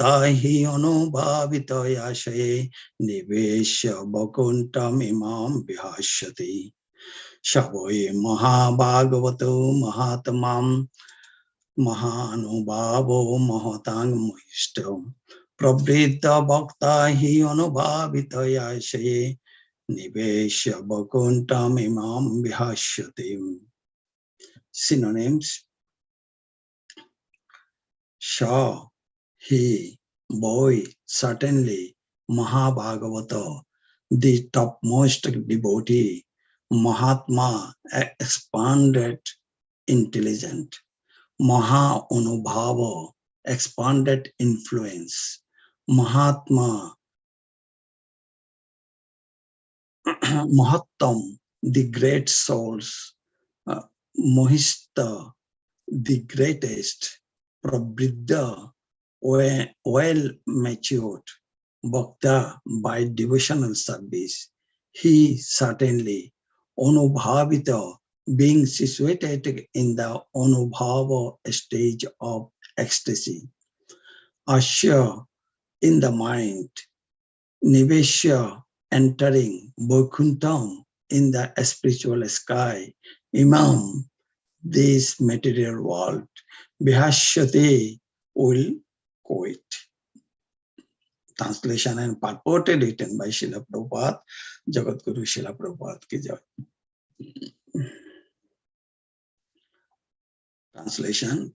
hi anubhavita yashaye nivesya vakuntam imam vihashyati. Shavoye Mahabhagavato Mahatmam Mahanubhavo Mahatang Mohishtam Prabhita Bhakta hi anubhavita yashaye nivesya vakuntam imam vihashyati. Synonyms: Sha, he, boy, certainly, Mahabhagavata, the topmost devotee, Mahatma, expanded intelligent, Maha Anubhava, expanded influence, Mahatma, Mahattam, the great souls, Mohista, the greatest, Prabhuddha, well matured, Bhakta by devotional service. He certainly, Anubhavita, being situated in the Anubhava stage of ecstasy. Asya, in the mind. Nivesya, entering. Vakuntam, in the spiritual sky. Imam, this material world. Bihashyate, will quit. Translation and purport written by Srila Prabhupada, Jagat Guru Srila Prabhupada ki jai. Translation: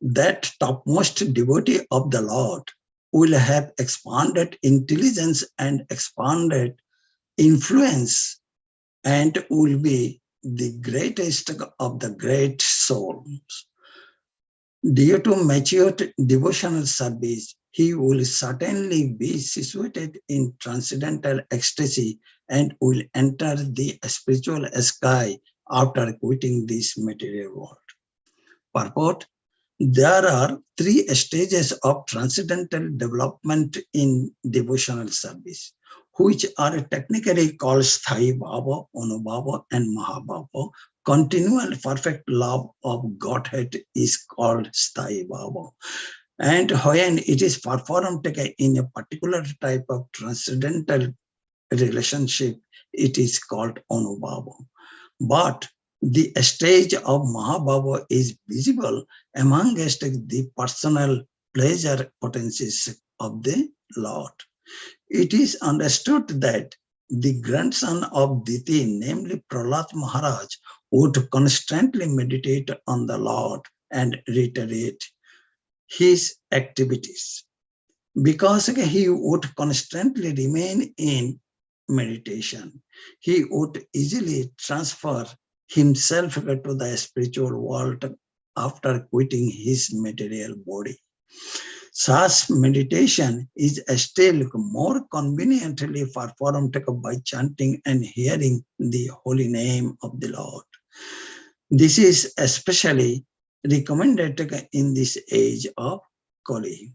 that topmost devotee of the Lord will have expanded intelligence and expanded influence and will be the greatest of the great souls. Due to mature devotional service, he will certainly be situated in transcendental ecstasy and will enter the spiritual sky after quitting this material world. Purport: there are 3 stages of transcendental development in devotional service, which are technically called Sthayi Bhava, Anubhava, and Mahabhava. Continual perfect love of Godhead is called Sthayi Bhava. And when it is performed in a particular type of transcendental relationship, it is called Anubhava. But the stage of Mahabhava is visible amongst the personal pleasure potencies of the Lord. It is understood that the grandson of Diti, namely Prahlad Maharaj, would constantly meditate on the Lord and reiterate his activities. Because he would constantly remain in meditation, he would easily transfer himself to the spiritual world after quitting his material body. Such meditation is still more conveniently performed by chanting and hearing the holy name of the Lord. This is especially recommended in this age of Kali.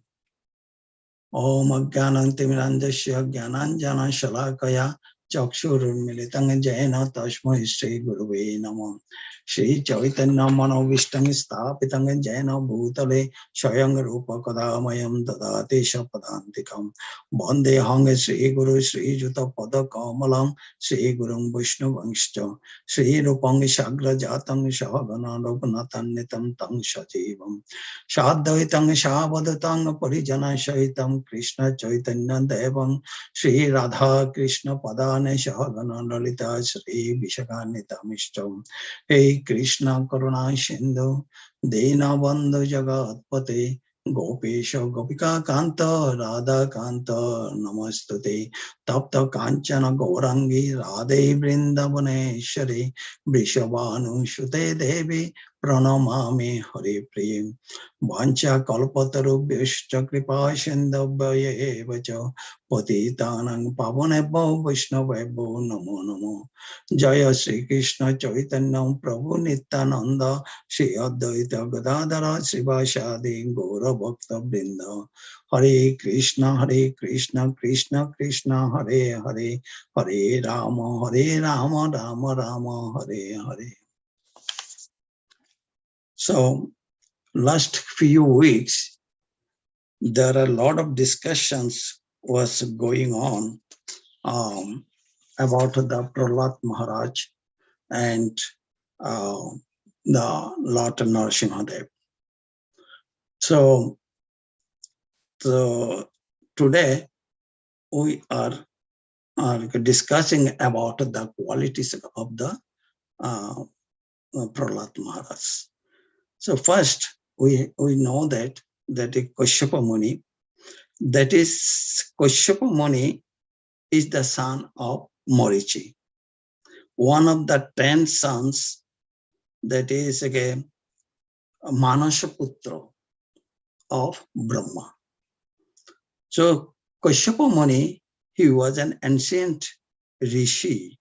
Om Jnanantimirandasya Jnananjana Shalakaya Chakshurunmilitam Jayena Tasmai Shri Guruve Namah. Shri Chaitanya Manovishtam Sthapitam Jayena Bhutale Swayam Rupa Kadamayam Dadati Shapadantikam Bande Hang Shri Guru Shri Juta Pada Kamalam Shri Gurum Vishnuvangscha Shri Rupang Shagra Jatang Shahagana Lopanatan Nitam Tang Shajivam Shadvaitang Shabhadatang Parijana Shaitam Krishna Chaitanya Devam Shri Radha Krishna Padane Shahagana Lalita Shri Vishakanitamishtam. Hey Krishna Karuna Sindhu Dena Bandhu Jagatpate Gopesha Gopika Kanta Radha Kanta Namastute Tapta Kanchana Gaurangi Radhe Vrindavaneshwari Vrishabhanu Shute Devi Pranamami Hari Priyam Vancha Kalpatarubhyascha Kripa Sindhavya Evacha Patitanang Pavanebho Vaishnavebho Namo Namo Jaya Sri Krishna Chaitanya Prabhu Nityananda Shri Advaita Gadadhara Srivasadi Gaura Bhakta Vrinda Hare Krishna Krishna Krishna Hare Hare Hare Rama Rama Rama Hare Hare. So last few weeks there are a lot of discussions was going on about the Prahlad Maharaj and the Lord Narasimhadev. So today we are discussing about the qualities of the Prahlad Maharaj. So first, we know that is Kashyapa Muni. That is, Kashyapa Muni is the son of Marichi, one of the 10 sons. That is again Manashaputra of Brahma. So Kashyapa Muni, he was an ancient rishi,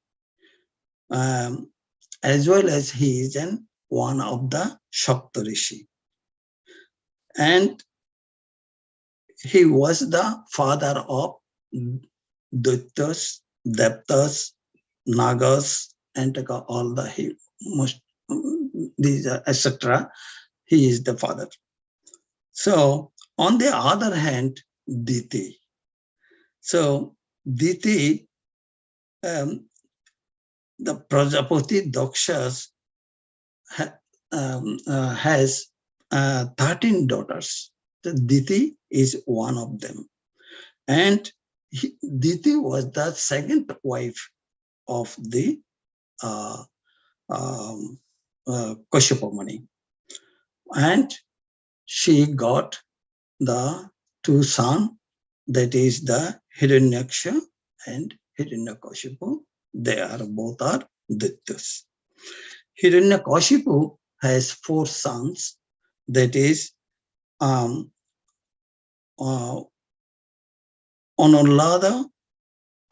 as well as he is one of the Shapta rishi. And he was the father of Daityas, Devtas, Nagas, and all the most these etc. He is the father. So on the other hand, Diti. So Diti, the Prajapati Dakshas has 13 daughters. The Diti is one of them. And Diti was the second wife of the Kashyapa Muni. And she got the 2 sons, that is the Hiranyaksha and Hiranyakashipu. They are both are Daityas. Hiranyakashipu has 4 sons, that is Anulada,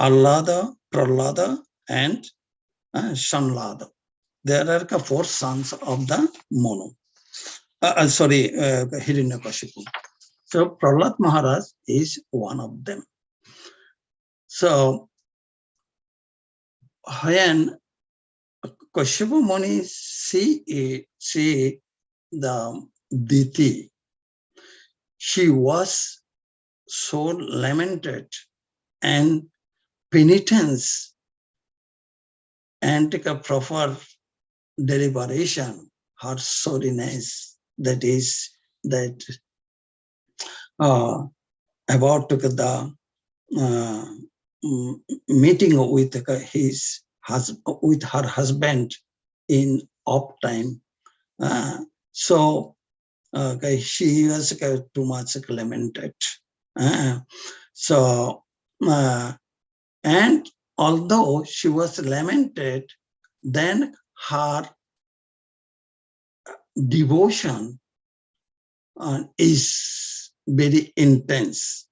Allada, Prahlada, and Shanlada. There are 4 sons of the Manu. Hiranyakashipu. So Prahlad Maharaj is one of them. So when Kashyapa Muni see the Diti, she was so lamented and penitence and take a proper deliberation, her sorriness, that is that about the meeting with with her husband in off time. So she was too much lamented. And although she was lamented, then her devotion is very intense.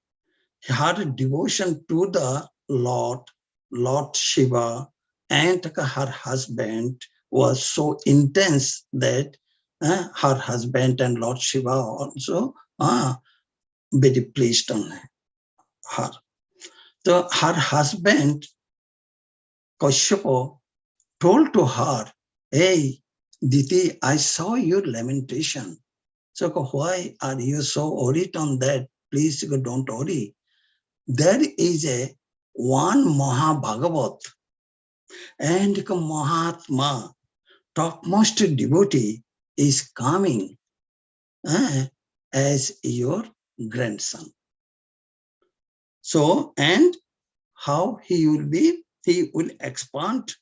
Her devotion to the Lord Shiva, and her husband was so intense that her husband and Lord Shiva also very pleased on her. So her husband, Kashyapa, told to her, "Hey, Diti, I saw your lamentation. So why are you so worried on that? Please don't worry. There is one Mahabhagavat and Mahatma, topmost devotee, is coming as your grandson. So, and how he will expand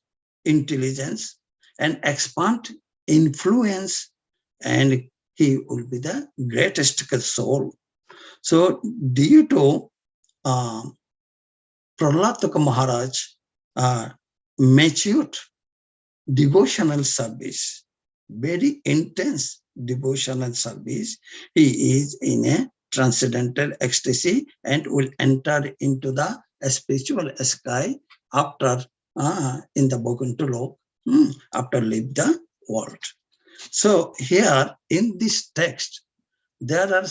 intelligence and expand influence, and he will be the greatest soul." So due to Prahlad Maharaj matured devotional service, very intense devotional service, he is in a transcendental ecstasy and will enter into the spiritual sky after in the Bogantulok, after leave the world. So here in this text, there are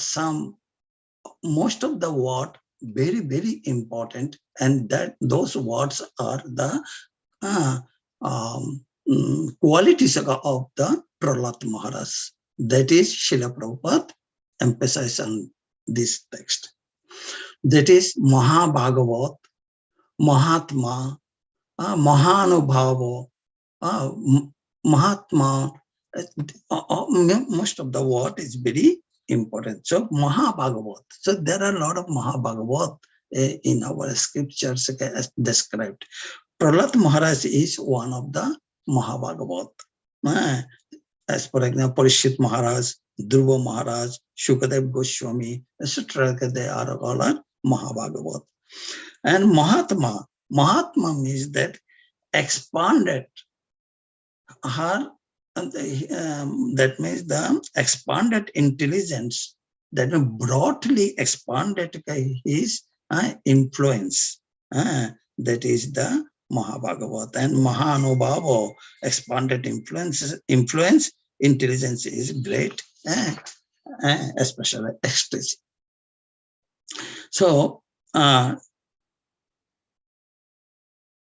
most of the words very, very important, and that those words are the qualities of the Prahlad Maharaj. That is Srila Prabhupada emphasized on this text. That is Mahabhagavat, Mahatma, Mahanubhava, Mahatma. Most of the word is very important. So Mahabhagavat. So there are a lot of Mahabhagavat in our scriptures as described. Prahlad Maharaj is one of the Mahabhagavat. As for example, Parishit Maharaj, Dhruva Maharaj, Shukadev Goswami, etc. They are all Mahabhagavat. And Mahatma, Mahatma means that expanded her, that means the expanded intelligence, that broadly expanded his influence. That is the Mahabhagavat. And Mahanubhava, expanded influence, intelligence is great, especially ecstasy. So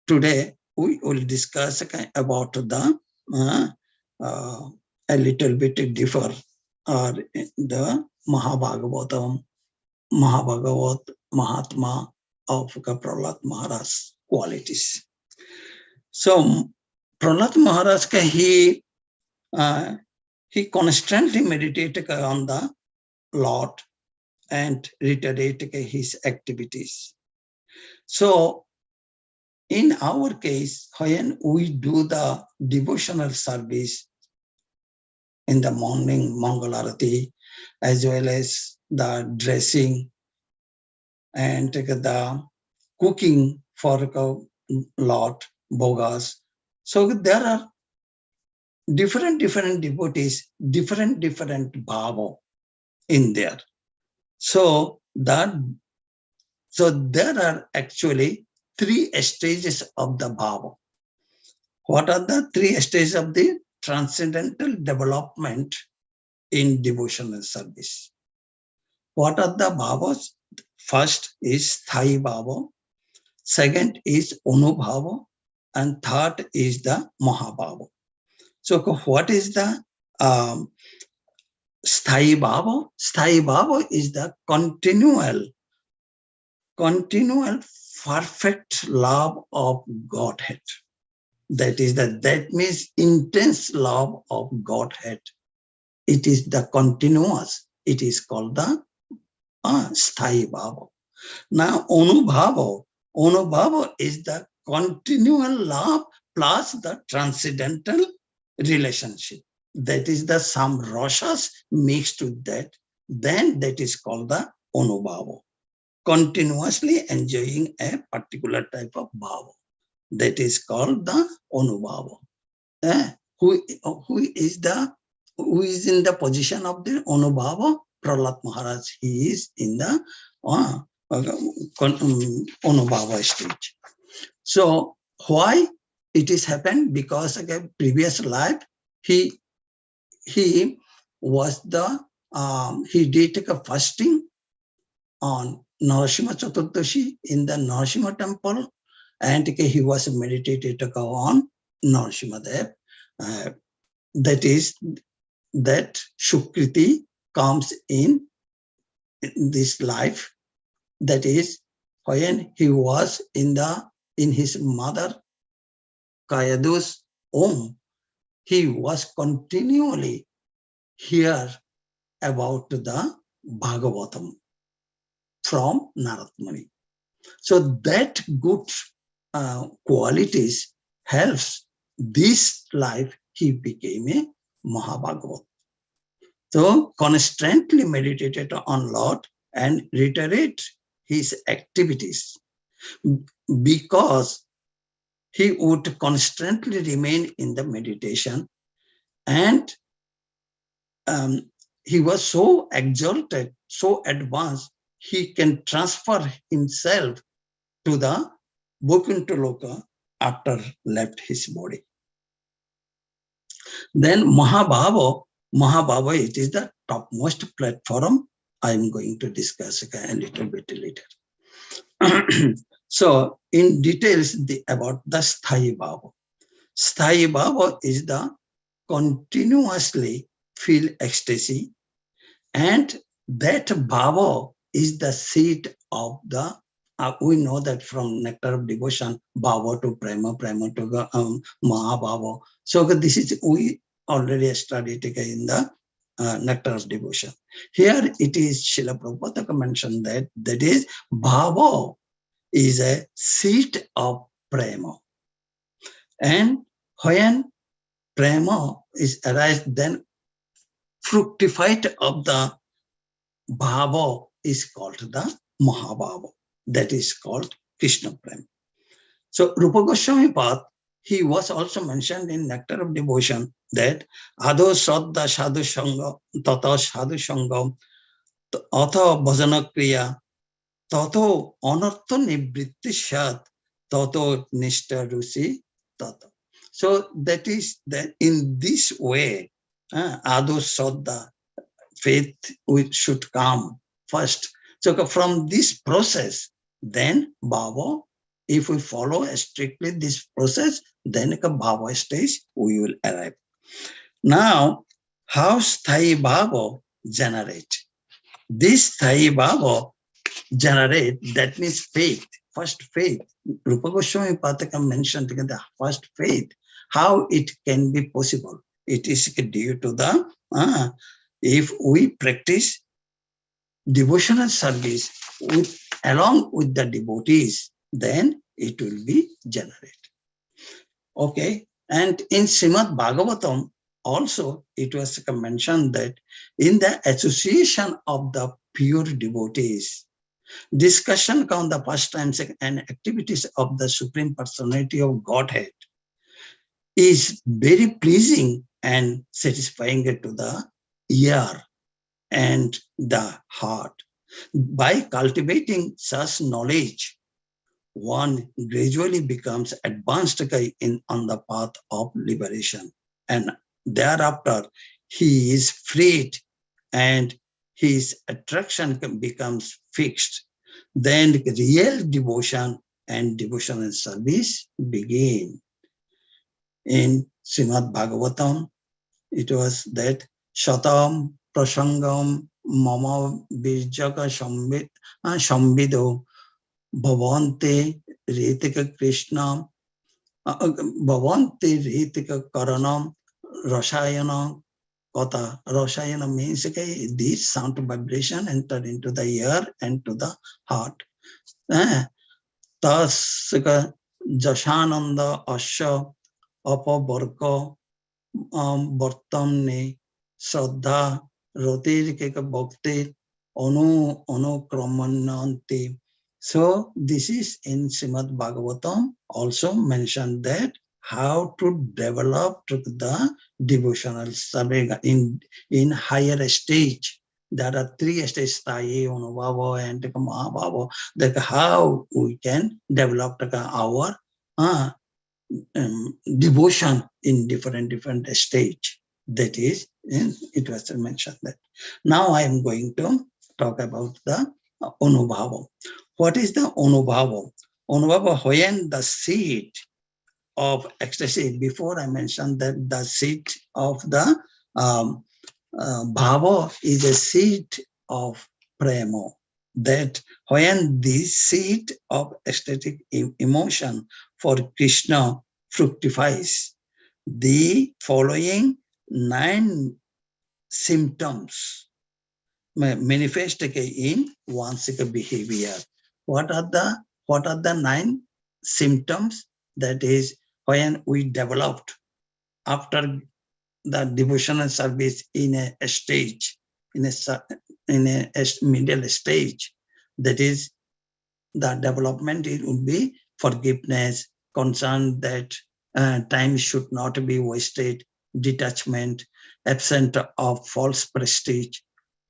today we will discuss about the a little bit differ or the Mahabhagavatam, Mahatma of Prahlad Maharaj qualities. So Prahlad Maharaj, he constantly meditated on the Lord and reiterated his activities. So in our case, when we do the devotional service in the morning, Mangalarati, as well as the dressing and the cooking for Lord, Bogas. So there are different devotees, different bhava in there. So there are actually 3 stages of the bhava. What are the 3 stages of the transcendental development in devotional service? What are the bhavas? First is sthai bhava, second is anubhava, and third is the mahabhava. So what is the sthai bhava? Sthai bhava is the continual perfect love of Godhead. That means intense love of Godhead. It is the continuous. It is called the sthai bhava. Now anubhava is the continual love plus the transcendental relationship. That is the some rashas mixed with that. Then that is called the anubhava. Continuously enjoying a particular type of bhava. That is called the anubhava. Who is in the position of the anubhava? Prahlad Maharaj. He is in the anubhava stage. So why it is happened? Because again, previous life he was the he did take a fasting on Narasimha Chaturdashi in the Narasimha temple, and he was meditated on Narasimha Dev. That is that Shukriti comes in this life. That is when he was in his mother Kayadu's home, he was continually hear about the Bhagavatam from Narad Muni. So that good qualities helps this life he became a Mahabhagavat. So constantly meditated on Lord and reiterate his activities, because he would constantly remain in the meditation, and he was so exalted, so advanced, he can transfer himself to the Vaikuntha Loka after left his body. Then Mahabhava, it is the topmost platform. I am going to discuss a little bit later. So in details about the Sthai Bhava. Sthai Bhava is the continuously feel ecstasy and That bhava is the seat of the, we know that from Nectar of Devotion, bhava to prema, prema to Mahabhava. So this is, we already studied in the Nectar of Devotion. Here it is, Srila Prabhupada mentioned that is bhava is a seat of prema. And when prema is arised, then fructified of the bhava is called the Mahabhava. That is called Krishna Prema. So Rupa Goswami Path, he was also mentioned in Nectar of Devotion that Ado Shraddha Sadhu Sangha, Tata Sadhu Sangha, Atha Bhajana Kriya, Tato Anartha Nivritti Shat, Tato Nishta Rusi Tata. So that is that in this way, Ado Shraddha, faith should come first. So from this process, then bhava, if we follow strictly this process, then a bhava stage we will arrive. Now, how sthai bhava generate? This sthai bhava generate, that means faith, first faith. Rupa Goswami Pataka mentioned the first faith. How it can be possible? It is due to the, if we practice devotional service along with the devotees, then it will be generated. Okay, and in Srimad Bhagavatam also it was mentioned that in the association of the pure devotees, discussion on the pastimes and activities of the Supreme Personality of Godhead is very pleasing and satisfying to the ear and the heart. By cultivating such knowledge, one gradually becomes advanced on the path of liberation. And thereafter, he is freed and his attraction becomes fixed. Then real devotion and devotional service begin. In Srimad Bhagavatam, it was that Shatam Prasangam Mama Bijaka Samvido Bhavante Ritika Krishna Bhavante Ritika Karanam Rasayana Kata. Rasayana means this sound vibration entered into the ear and to the heart. Tasaka Jashananda Asha Apavarka Vartamne Shraddha Rotirika Bhakti Anukramananti. So this is in Srimad Bhagavatam also mentioned that how to develop the devotional service in higher stage. There are three stages, Sthayi, Anubhava, and Mahabhava. That how we can develop our devotion in different stage. That is, it was mentioned that. Now I am going to talk about the Anubhava. What is the Anubhava? Anubhava, when the seed of ecstasy, before I mentioned that the seed of the bhava is a seed of prema. That when this seed of ecstatic emotion for Krishna fructifies, the following 9 symptoms manifest in one's behavior. What are the 9 symptoms? That is, when we developed after the devotional service in a stage, in a middle stage, that is the development, it would be forgiveness, concern that time should not be wasted, detachment, absent of false prestige,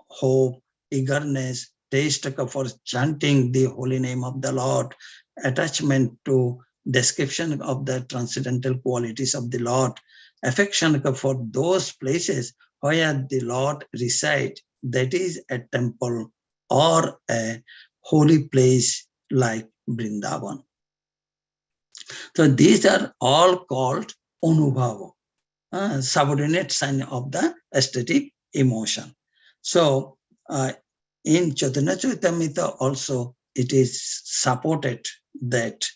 hope, eagerness, taste for chanting the holy name of the Lord, attachment to description of the transcendental qualities of the Lord, affection for those places where the Lord resides, that is a temple or a holy place like Vrindavan. So these are all called Anubhava, subordinate sign of the aesthetic emotion. So in Chaitanya Charitamrita also it is supported that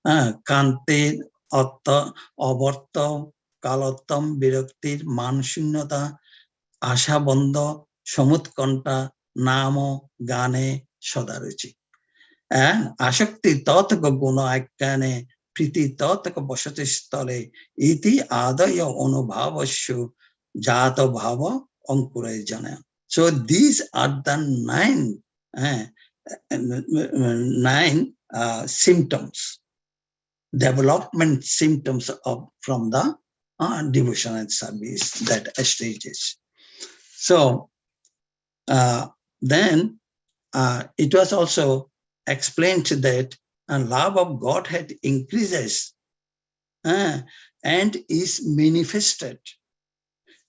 Kante Atta Avarta Kalottam Viraktir Manshunyata Asha Banda Samutkanta Namo Gane Sadaruchi. And Ashakti Tataka Guna Akane Priti Tataka Bashati Stale Iti Adaya Onubhavashu Jata Bhava Ankure Jana. So these are the nine symptoms, development symptoms of from the devotional service that stages. So then it was also explained that love of Godhead increases and is manifested.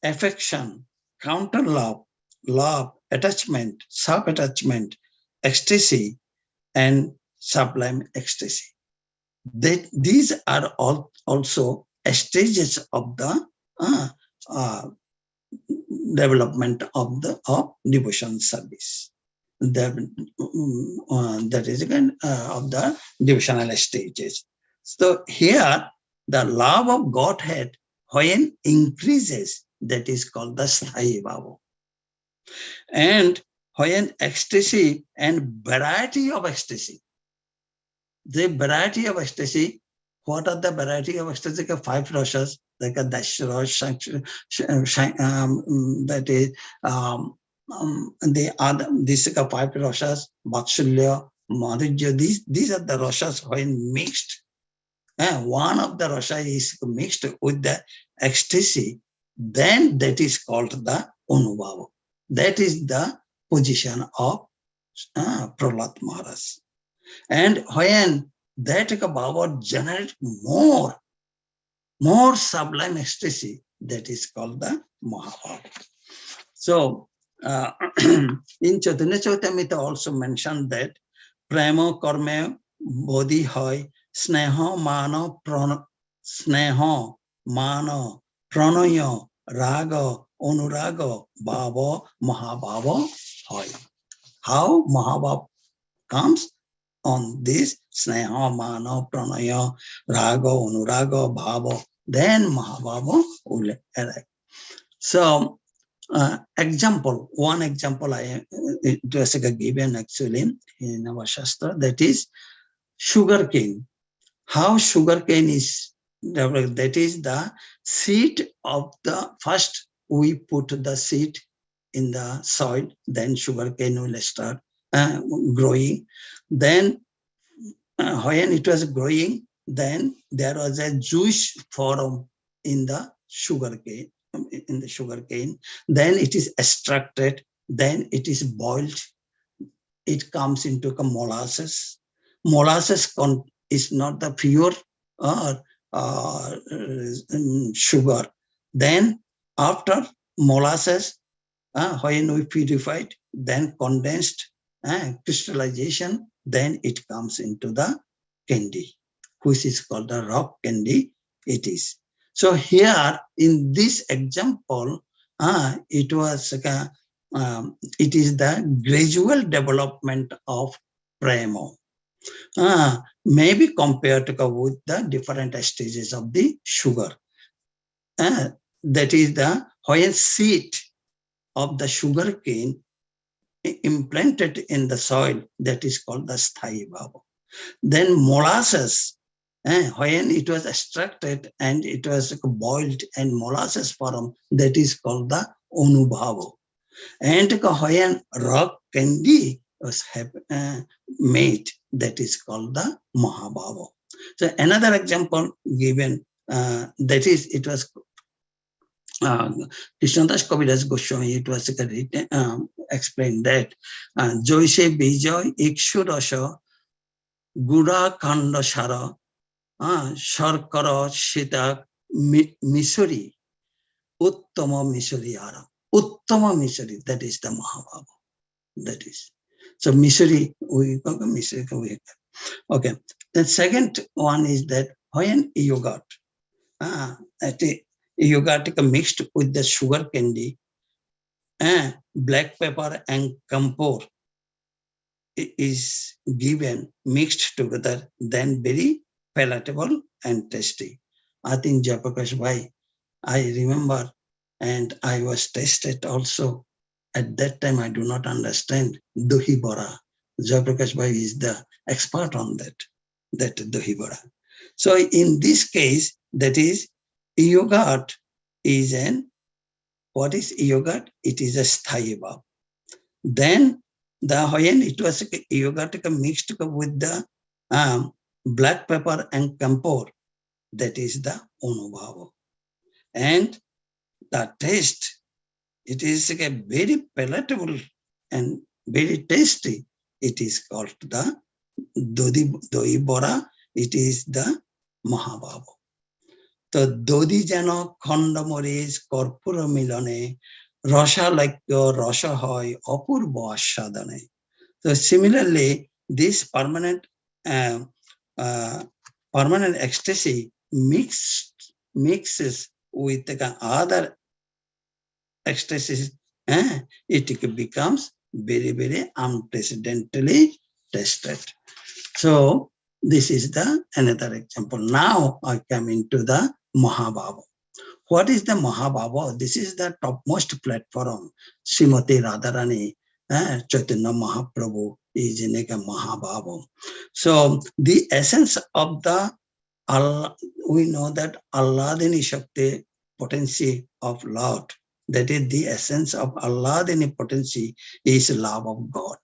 Affection, counter love, attachment, sub-attachment, ecstasy, and sublime ecstasy. These are all also stages of the development of devotion service. That is again of the devotional stages. So here, the love of Godhead, when increases, that is called the Sthayi Bhava. And when ecstasy and variety of ecstasy, the variety of ecstasy, what are the variety of ecstasy? 5 rasas, like a Dashras, that is the other, these 5 rasas, Vatsulya, Madhurya, these are the rasas when mixed. One of the rasa is mixed with the ecstasy, then that is called the Anubhava. That is the position of Prahlad Maharaj. And when that bhava generates more sublime ecstasy, that is called the Mahabhava. So in Chaitanya Charitamrita also mentioned that prema karma bodhi hoy sneha mana pranaya raga anuraga bhava Mahabhava hoy. How Mahabhava comes? On this sneha, mana, pranaya, raga, anuraga, bhava, then Mahabhava will arrive. So, one example it was given actually in our Shastra, that is sugarcane. How sugarcane is developed? That is the seed of the first we put the seed in the soil, then sugarcane will start growing. Then when it was growing, then there was a juice formed in the sugarcane. Then it is extracted. Then it is boiled. It comes into molasses. Molasses is not the pure sugar. Then after molasses, when we purified, then condensed, crystallization, then it comes into the candy, which is called the rock candy. It is. So here in this example, it was it is the gradual development of prema, maybe compared with the different stages of the sugar. That is the when seed of the sugar cane implanted in the soil, that is called the Sthayi Bhava. Then molasses, when it was extracted and it was boiled and molasses formed, that is called the Anubhava. And when rock candy was made, that is called the Mahabhava. So another example given, that is, it was Krishnadas Kaviraj Goswami, it was written, explained that Joyse Bijoy Ikshu Rasha Gura Kanda Shara Sharkara Shita Misuri Uttama Misuri Ara. Uttama Misuri, that is the Mahabhava. That is. So Misuri, we call the Misuri. Okay. The second one is that when yogurt, yogurt mixed with the sugar candy, black pepper and camphor, is given, mixed together, then very palatable and tasty. I think Jayaprakash Bhai, I remember, and I was tested also. At that time, I do not understand Dohi Bora. Jayaprakash Bhai is the expert on that Dohi Bora. So in this case, that is, yogurt is what is yogurt? It is a sthayi bhav. Then when it was yogurt mixed with the black pepper and kampur, that is the anubhava. And the taste, it is a very palatable and very tasty. It is called the Doi Bora. It is the Mahabhava. তো দধি যেন খণ্ডমরিচ কর্পূর মিলনে রসালৈক্য রস হয় অপূর্ব আস্বাদনে. So similarly, this permanent ecstasy mixes with the other ecstasies, it becomes very, very unprecedentedly tasted. So this is the another example. Now I come into the Mahabhava. What is the Mahabhava? This is the topmost platform. Srimati Radharani, Chaitanya Mahaprabhu is in a Mahabhava. So the essence of the Allah, we know that Alladini Shakti, potency of Lord, that is the essence of Alladini potency is love of God.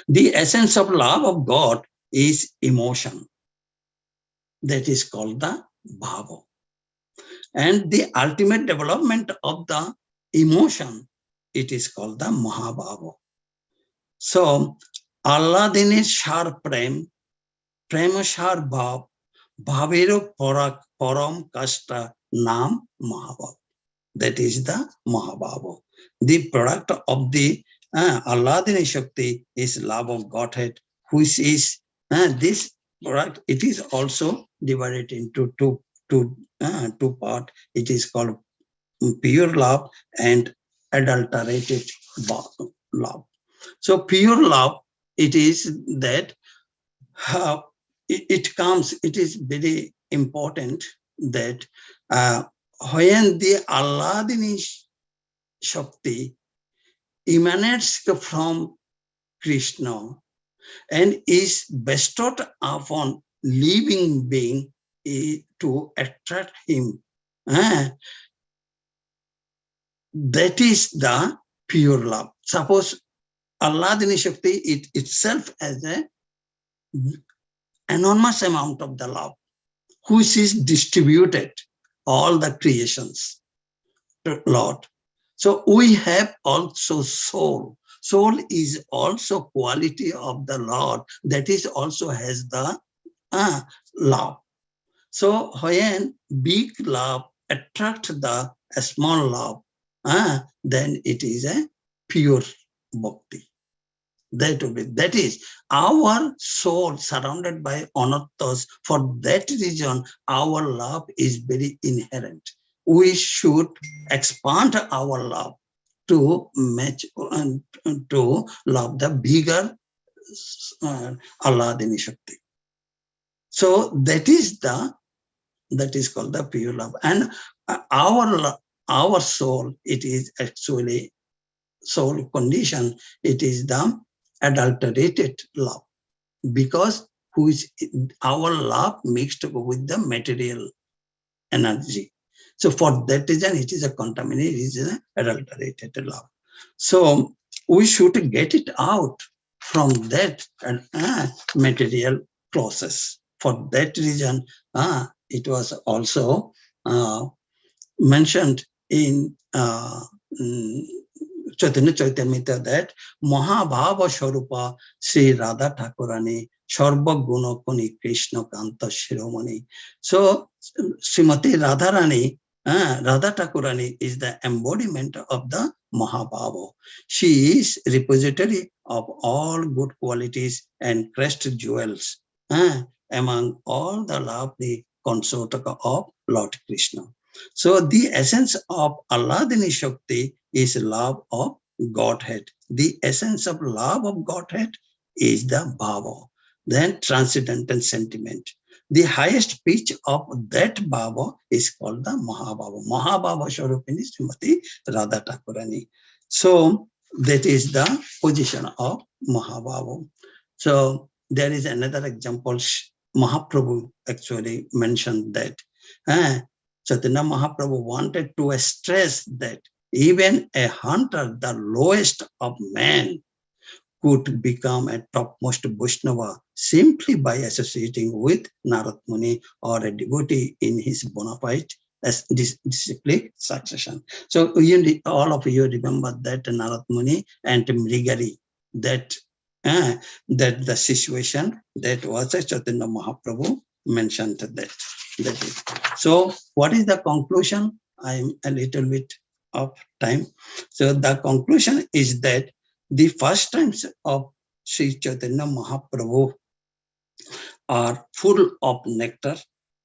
The essence of love of God is emotion. That is called the bhava. And the ultimate development of the emotion, it is called the Mahabhava. So, Allah dini shar prem, prema shar bhav, bhavero param kasta nam Mahabhava. That is the Mahabhava. The product of the Alladini Shakti is love of Godhead, which is this product. It is also divided into two parts. It is called pure love and adulterated love. So pure love, it is that it is very important that when the Alladini Shakti emanates from Krishna and is bestowed upon living being to attract him, that is the pure love. Suppose Alladini Shakti itself has an enormous amount of the love, which is distributed all the creations to Lord. So we have also soul. Soul is also quality of the Lord, that is also has the love. So when big love attract the small love, then it is a pure bhakti. That is our soul surrounded by anarthas. For that reason, our love is very inherent. We should expand our love to match to love the bigger Alladini Shakti. So that is called the pure love. And our soul, it is actually soul condition. It is the adulterated love, because our love mixed with the material energy. So for that reason, it is a contaminated, it is an adulterated love. So we should get it out from that material process. For that reason, it was also mentioned in Chaitanya Chaitamrita that Mahabhava Sharupa Sri Radha Thakurani Sarva Guna Koni Krishna Kanta Shiromani. So Srimati Radharani, Radha Thakurani is the embodiment of the Mahabhava. She is repository of all good qualities and crest jewels among all the lovely consort of Lord Krishna. So the essence of Alladini Shakti is love of Godhead. The essence of love of Godhead is the bhava, then transcendental sentiment. The highest pitch of that bhava is called the Mahabhava. Mahabhava Swarupini Srimati Radha Thakurani. So that is the position of Mahabhava. So there is another example. Mahaprabhu actually mentioned that. Chaitanya Mahaprabhu wanted to stress that even a hunter, the lowest of men, could become a topmost Vaishnava simply by associating with Narad Muni or a devotee in his bona fide as disciplic succession. So all of you remember that Narad Muni and Mrigari, that that the situation that was Chaitanya Mahaprabhu mentioned that. That is. So what is the conclusion? I'm a little bit of time. So the conclusion is that the first times of Sri Chaitanya Mahaprabhu are full of nectar,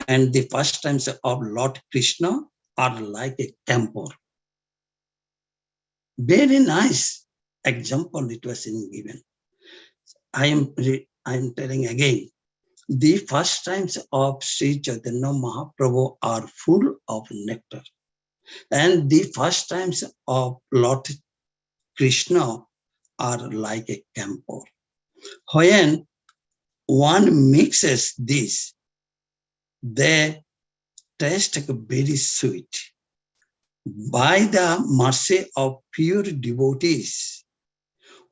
and the first times of Lord Krishna are like a camphor. Very nice example it was given. I am telling again, the first times of Sri Chaitanya Mahaprabhu are full of nectar, and the first times of Lord Krishna are like a camphor. When one mixes this, they taste very sweet. By the mercy of pure devotees,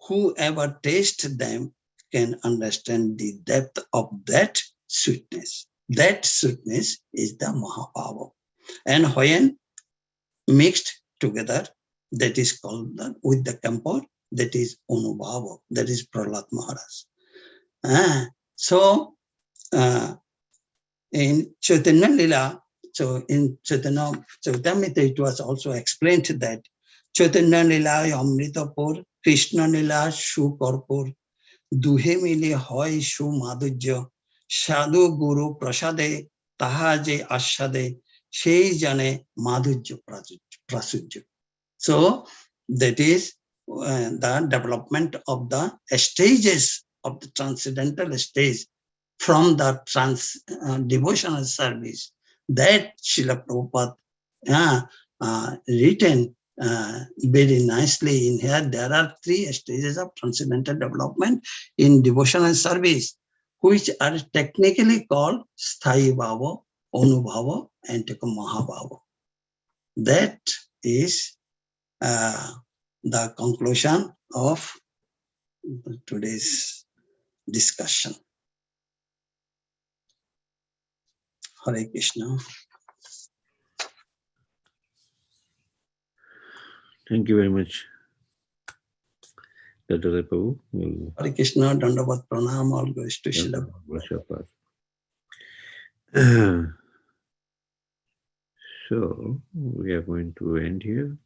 whoever tastes them can understand the depth of that sweetness. That sweetness is the Mahabhava. And when mixed together, that is called with the camphor, that is Anubhava, that is Prahlad Maharaj. So in Chaitanya Lila, so in Chaitanya Charitamrita, it was also explained that Chaitanya Lila Amritapur, Krishna Lila Shu Korpur, Duhe Mile Hoy Shu Madhujya, Sadhu Guru Prasade, Tahaje Ashade, Shei Jane Madhujya Prasujya. So that is the development of the stages of the transcendental stage from the devotional service that Srila Prabhupada written very nicely in here. There are 3 stages of transcendental development in devotional service, which are technically called Sthayi Bhava, Anubhava, and Mahabhava. That is the conclusion of today's discussion. Hare Krishna. Thank you very much, Dattatreya Prabhu. Hare Krishna, Dandavat Pranam, all goes to Srila. So, we are going to end here.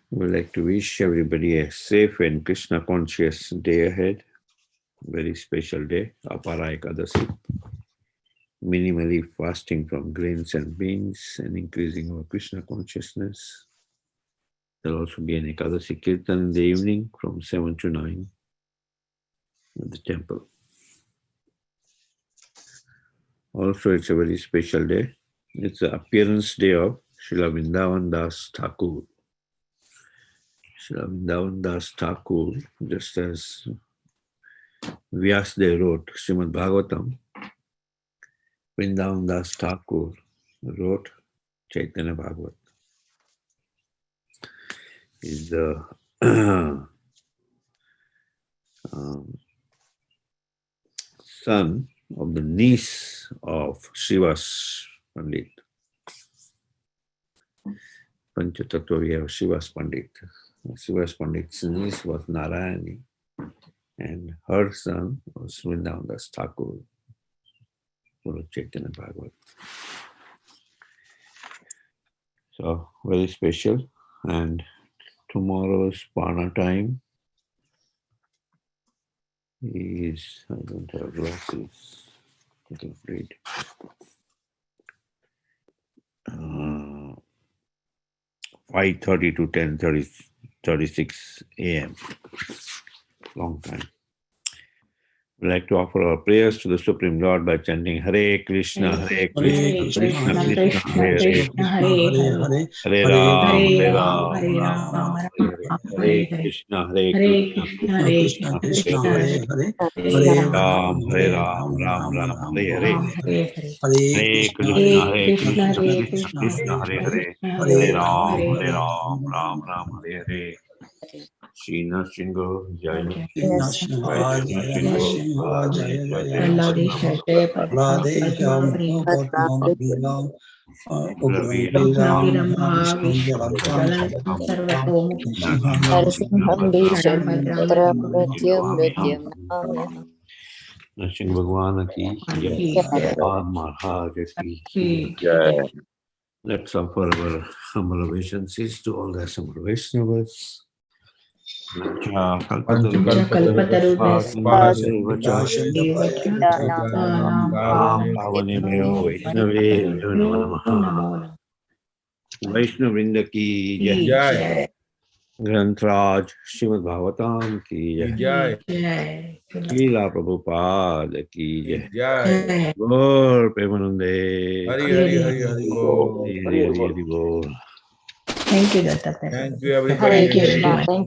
We'd like to wish everybody a safe and Krishna conscious day ahead. Very special day, Apara Ekadasi. Minimally fasting from grains and beans and increasing our Krishna consciousness. There will also be an Ekadasi Kirtan in the evening from 7 to 9 at the temple. Also, it's a very special day. It's the appearance day of Srila Vrindavan Das Thakur. Srila Vrindavan Das Thakur, just as Vyasdev wrote Srimad Bhagavatam, Vrindavan Das Thakur wrote Chaitanya Bhagavat. Is the son of the niece of Srivas Pandit. Panchatattva, we have Srivas Pandit. Srivas Pandit's niece was Narayani, and her son was Vrindavan Das Thakur, who wrote Chaitanya Bhagavat. So, very special. And tomorrow's Pana time is, I don't have glasses, I can read. 5:30 to 10:30 9:36 a.m. Long time. We'd like to offer our prayers to the Supreme Lord by chanting Hare Krishna, Hare Krishna, Krishna Krishna, Hare Hare, Hare Ram, Hare Ram, Ram Ram, Hare Hare, Hare Krishna, Krishna Krishna Hare Krishna Hare, Hare Hare, Hare Hare Ram, Ram Hare Hare Ram, Ram Ram Ram Ram, Ram Hare Hare, Ram Hare, Hare Hare Krishna, Krishna Krishna Krishna Krishna, Hare Hare Hare, Hare, Hare Hare Ram Ram, Hare Hare Ram, Ram Ram Ram Ram, Ram. Hare Hare. Shina Shingo, Jai Nashimha Jaya Shingo, Nashimha Jaya Jaya Praladesha Nashimha Jaya Radesha Padma Padma Bila Ugra Raghunathi Bila Rama Vishnu Vishnu Jalantam Jalantam Sarvam Sarvatom Nrsimham Narasimham Sharabhadram Vishamitra Namaha Mrityum Mrityum Namyam. Nrsimha Bhagwan ki jai, Ki Jai Bhagwan Maharaj ki Ki jai. Jai. Let's offer our humble obeisances to all the assembled Vaishnavas. Vaishnavrinda ki jai. Jai Grantraj Srimad Bhagavatam ki jai. Jai Srila Prabhupada ki jai. Jai. Gaur Premanande. Hari Hari Hari Hari Bol. Hari Hari Hari Bol. Thank you, Dattatreya. Thank you everybody. Hare Thank you, Krishna. everyone. Thank